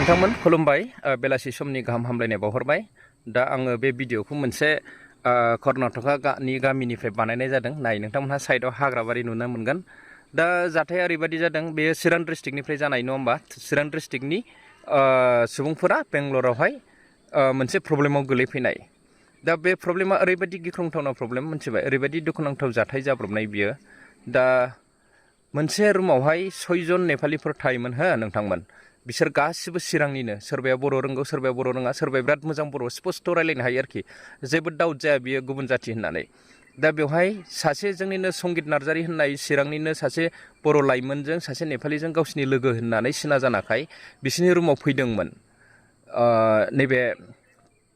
नोंथांमोन खुलुमबाय बेलासि समनि गाहाम हामलायनाय बावहरबाय दा आङो बे भिडिअखौ मोनसे कर्नाटकनि गामिनिफ्राय बानायनाय जादों नाय नोंथांमोनहा साइडआव हाग्राबारि नुनो मोनगोन दा जाथाया ओरैबायदि जादों बेयो चिरां डिस्ट्रिक्टनिफ्राय जानाय नङा होमबा चिरां डिस्ट्रिक्टनि सुबुंफोरा बेंगलरावहाय मोनसे प्रब्लेमाव गोलैफैनाय दा बे प्रब्लेमा ओरैबायदि गिख्रंथावना प्रब्लेम मोनथिबाय ओरैबायदि दुखुनांथाव जाथाय जाब्रबनाय बियो दा मोनसे रुमावहाय 6 जन नेपालिफोर थायोमोन हो नोंथांमोन बिसोर गासिबो चिरांनिनो सोरबाया बर' रोंगौ सोरबाया बर' रोङा सोरबाया बिराद मोजां बर' स्पस्ट रायलायनो हायो आरोखि जेबो डाउट जाया बियो गुबुन जाथि होननानै दा बेवहाय सासे जोंनिनो संगित नार्जारी होननाय चिरांनिनो सासे बर' लाइमोनजों सासे नेपालिजों गावसिनि लोगो होननानै सिना जानाखाय बिसिनि रुमाव फैदोंमोन नैबे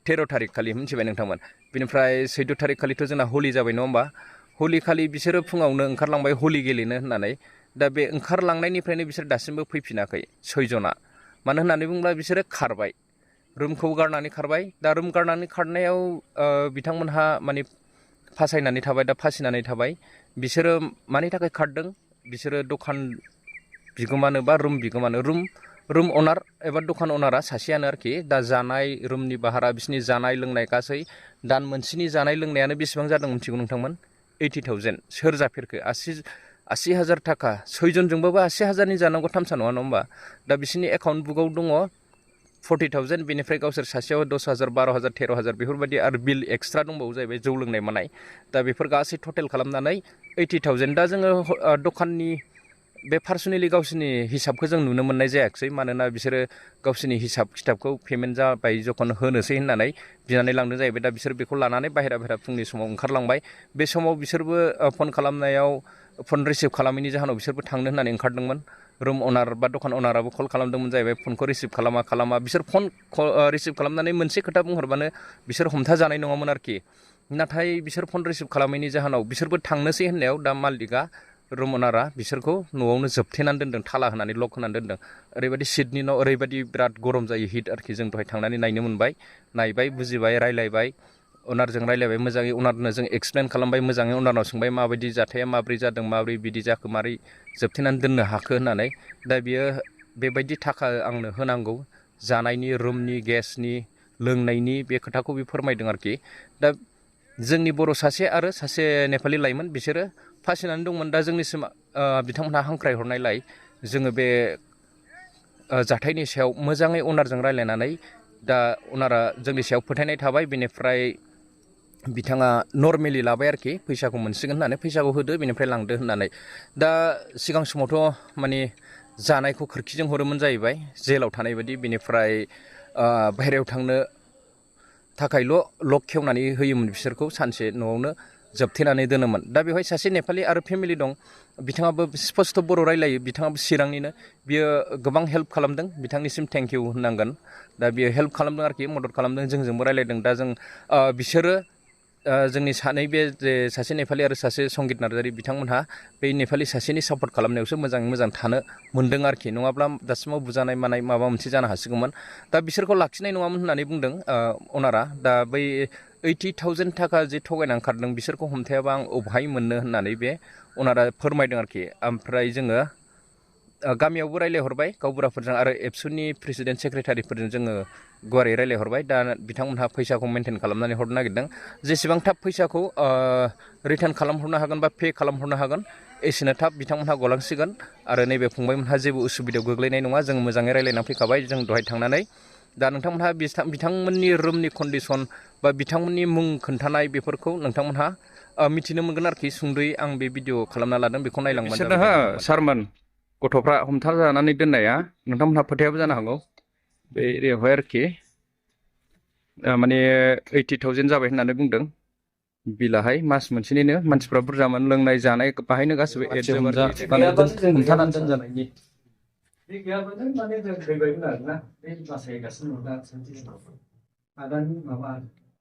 13 थारिख खालि मिथिबाय नोंथांमोन बिनिफ्राय 14 थारिख खालिथ' जोंना हलि जाबाय नङा होमबा हलि खालि बिसोरो फुङावनो ओंखारलांबाय हलि गेलेनो होननानै दा बे ओंखारलांनायनिफ्रायनो बिसोर दासिमबो फैफिनाखै 6 जना मानो होननानै बुङोब्ला बिसोरो खारबाय रुमखौ गारनानै खारबाय दा रुम गारनानै खारनायाव बिथांमोनहा माने फासायनानै थाबाय दा फासिनानै थाबाय बिसोरो मानि थाखाय खारदों बिसोरो दखान बिगोमानो बा रुम बिगोमानो रुम अनार एबा दखान अनारा सासेयानो आरोखि दा जानाय रुमनि भारा बिसिनि जानाय लोंनाय गासै दान मोनसेनि जानाय लोंनायानो बेसेबां जादों मिथिगौ नोंथांमोन 80,000 सोर जाफेरखो 80,000 थाखा 6 जनजोंबाबो 80,000नि जानांगौ थामसा नङा होमबा दा बिसिनि एकाउन्ट बुकआव दङ 40,000 बेनिफ्राय गावसोर सासेयाव 10,000 12,000 13,000 बेफोरबायदि आरो बिल एक्सट्रा दंबावो जाहैबाय जौ लोंनाय मानाय दा बेफोर गासै टटेल खालामनानै 80,000 दा जोङो दखाननि बे पार्सनेलि गावसिनि हिसाबखौ जों नुनो मोननाय जायाखिसै मानोना बिसोरो गावसिनि हिसाब खिथाबखौ पेमेन्ट जाबाय जखन होनोसै होननानै बिनानै लांदों जाहैबाय दा बिसोर बेखौ लानानै बाहेरा फुंनि समाव ओंखारलांबाय बे समाव बिसोरबो फन खालामनायाव फन रिसिभ खालामैनि जाहोनाव बिसोरबो थांनो होननानै ओंखारदोंमोन रुम अनार बा दखान अनाराबो कल खालामदोंमोन जाहैबाय फनखौ रिसिभ खालामा बिसोर फन रिसिभ खालामनानै मोनसे खोथा बुंहरबानो बिसोर हमथाजानाय नङामोन आरोखि नाथाय बिसोर फन रिसिभ खालामैनि जाहोनाव बिसोरबो थांनोसै होननायाव दा मालिकआ रुम अनारा बिसोरखौ न'आवनो जोबथेनानै दोनदों थाला होनानै लक होनानै दोनदों ओरैबायदि सिटनि न' ओरैबायदि बिराद गरम जायो हिट आरोखि जों दहाय थांनानै नायनो मोनबाय नायबाय बुजिबाय रायलायबाय अनारजों रायलायबाय मोजाङै अनारनो जों एक्सप्लेन खालामबाय मोजाङै अनारनाव सोंबाय माबायदि जाथाया माब्रै जादों माब्रै बिदि जाखो मारै जोबथेनानै दोननो हाखो होननानै दा बियो बेबायदि थाखा आंनो होनांगौ जानायनि रुमनि गेसनि लोंनायनि बे खोथाखौ बे फोरमायदों आरोखि दा जोंनि बर' सासे आरो सासे नेपालि लाइमोन बिसोरो फासिनानै दंमोन दा जोंनिसिम बिथांमोनहा हांख्रायहरनायलाय जोङो बे जाथायनि सायाव मोजाङै अनारजों रायलायनानै दा अनारा जोंनि सायाव फोथायनाय थाबाय बेनिफ्राय बिथाङा नर्मेलि लाबाय आरोखि फैसाखौ मोनसिगोन होननानै फैसाखौ होदो बेनिफ्राय लांदो होननानै दा सिगां समावथ' माने जानायखौ खोरखिजों हरोमोन जाहैबाय जेलाव थानाय बायदि बेनिफ्राय बाहेरायाव थांनो थाखायल' लक खेवनानै होयोमोन बिसोरखौ सानसे न'आवनो जोबथेनानै दोनोमोन दा बेवहाय सासे नेपालि आरो फेमिलि दं बिथाङाबो स्पस्ट बर' रायलायो बिथाङाबो चिरांनिनो बियो गोबां हेल्प खालामदों बिथांनिसिम थेंक इउ होननांगोन दा बियो हेल्प खालामदों आरोखि मदद खालामदों जोंजोंबो रायलायदों दा जों बिसोरो जोंनि सानै बे जे सासे नेपालि आरो सासे संगित नार्जारी बिथांमोनहा बै नेपालि सासेनि सापर्ट खालामनायावसो मोजाङै मोजां थानो मोन्दों आरोखि नङाब्ला दासिमाव बुजानाय मानाय माबा मोनसे जानो हासिगौमोन दा बिसोरखौ लाखिनाय नङामोन होननानै बुंदों अनारा दा बै 80,000 थाखा जे थगायनानै खारदों बिसोरखौ हमथायाबा आं अबहाय मोननो होननानै बे अनारा फोरमायदों आरोखि ओमफ्राय जोङो गामियावबो रायलायहरबाय गावबुराफोरजों आरो एबसुनि प्रेसिडेन्ट सेक्रेटारिफोरजों जोङो गुवारै रायलायहरबाय दा बिथांमोनहा फैसाखौ मेनटेन खालामनानै हरनो नागिरदों जेसेबां थाब फैसाखौ रिटार्न खालामहरनो हागोन बा पे खालामहरनो हागोन एसेनो थाब बिथांमोनहा गलांसिगोन आरो नैबे फंबायमोनहा जेबो उसुबिदायाव गोग्लैनाय नङा जों मोजाङै रायलायनानै फैखाबाय जों दहाय थांनानै दा नोंथांमोनहा बिथांमोननि रुमनि कन्डिसन बा बिथांमोननि मुं खोन्थानाय बेफोरखौ नोंथांमोनहा मिथिनो मोनगोन आरोखि सुंद'यै आं बे भिडिअ खालामना लादों बेखौ नायलांबानो जाबाय सारमोन गथ'फ्रा हमथाजानानै दोननाया नोंथांमोनहा फोथायाबो जानो हागौ बे एरियायावहाय आरोखि माने 80,000 जाबाय होननानै बुंदों बिलाहाय मास मोनसेनिनो मानसिफ्रा बुरजामोन लोंनाय जानाय बाहायनो गासिबो हमथानानै दोनजानायनि माने जों फैबायमोन आरोना बे बासायगासिनो दं दा आदानि माबा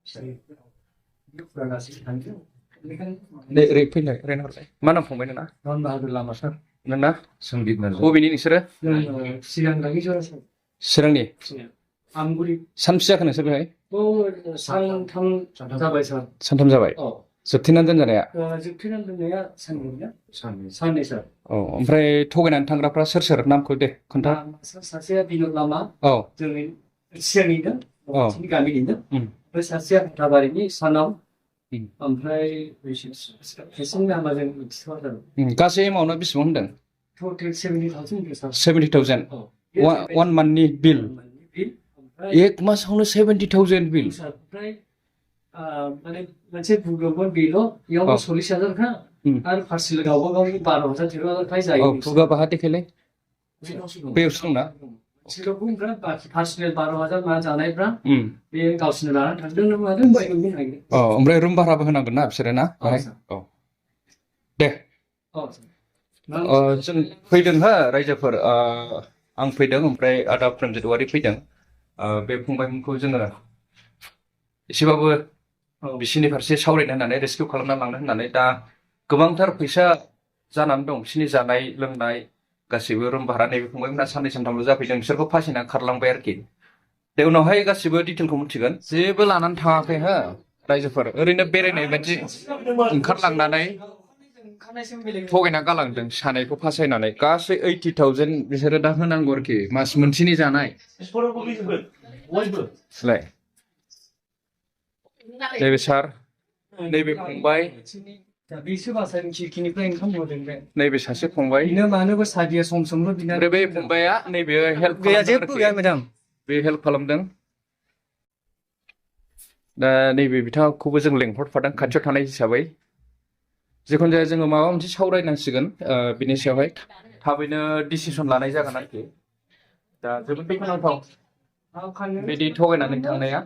फिसाफोरा गासैबो थांदों दे ओरै फैलाय रायलायहरलाय मा नाम फंबाय नोंना बाहादुर लामा सार नोंना संगित नार्जारी बबेनि नोंसोरो चिरां लागै जरा चिरांनि आमगुरि सानबेसे जाखो नोंसोर बेहाय सानथाम जाबाय सार सानथाम जाबाय जोबथेनानै दोनजानाया जोबथेनानै दोननाया साननैना साननै सार औ ओमफ्राय थगायनानै थांग्राफ्रा सोर सोर नामखौ दे खोन्था सासेया बिनोद लामा औ जोंनि सिगांनिनो औ जोंनि गामिनिनो उम ओमफ्राय सासेया हाथाबारिनि सानाव ओमफ्राय बिसोरनि नामा जों मिथिथ'वा जादों गासै एमाउन्टआ बेसेबां होनदों टटेल 70,000 सार 70,000 वन मान्थनि बिल एक मासावनो 70,000 बिल ओमफ्राय माने मोनसे बुंदोंमोन बेल' बेयावनो 40,000 आरो पार्सेल गावबा गावनि 12,000 13,000 जायो खुगा बाहा देखायलाय बेयावसो दंना सिल'फोरफ्रा पार्सेल 12,000 मा जानायफ्रा बे गावसोरनो लानानै थांदों ना मादों बायनो हायो ओमफ्राय रुम भाराबो होनांगोन ना बिसोरो ना औ दे जों फैदों हो रायजोफोर आं फैदों ओमफ्राय आदा प्रेमजित औवारि फैदों बे फंबायमोनखौ जोङो एसेबाबो बिसिनि फारसे सावरायनो होननानै रेस्किउ खालामना लांनो होननानै दा गोबांथार फैसा जानानै दं बिसिनि जानाय लोंनाय गासिबो रुम भारा नैबे फंबायमोना साननै सानथामल' जाफैदों बिसोरखौ फासिना खारलांबाय आरोखि दे उनावहाय गासिबो डिटेलखौ मिथिगोन जेबो लानानै थाङाखै हो रायजोफोर ओरैनो बेरायनाय बायदि ओंखारलांनानै थगायना गालांदों सानैखौ फासायनानै गासै 80,000 बिसोरो दा होनांगौ आरोखि मास मोनसेनि जानाय नैबे सार नैबे फंबाय बिसो बासायदों खिरखिनिफ्राय ओंखाम होदों बे नैबे सासे फंबाय बिनो मानोबो सादिया सम समल' बिना ओमफ्राय बे फंबाया नैबे हेल्प गैया जेबो गैया मेडाम बे हेल्प खालामदों दा नैबे बिथांखौबो जों लेंहरफादों खाथियाव थानाय हिसाबै जिखुनु जाया जोङो माबा मोनसे सावरायनांसिगोन बिनि सायावहाय थाबैनो डिसिसन लानाय जागोन आरोखि दा जोबोद दुखुनांथाव बिदि थगायनानै थांनाया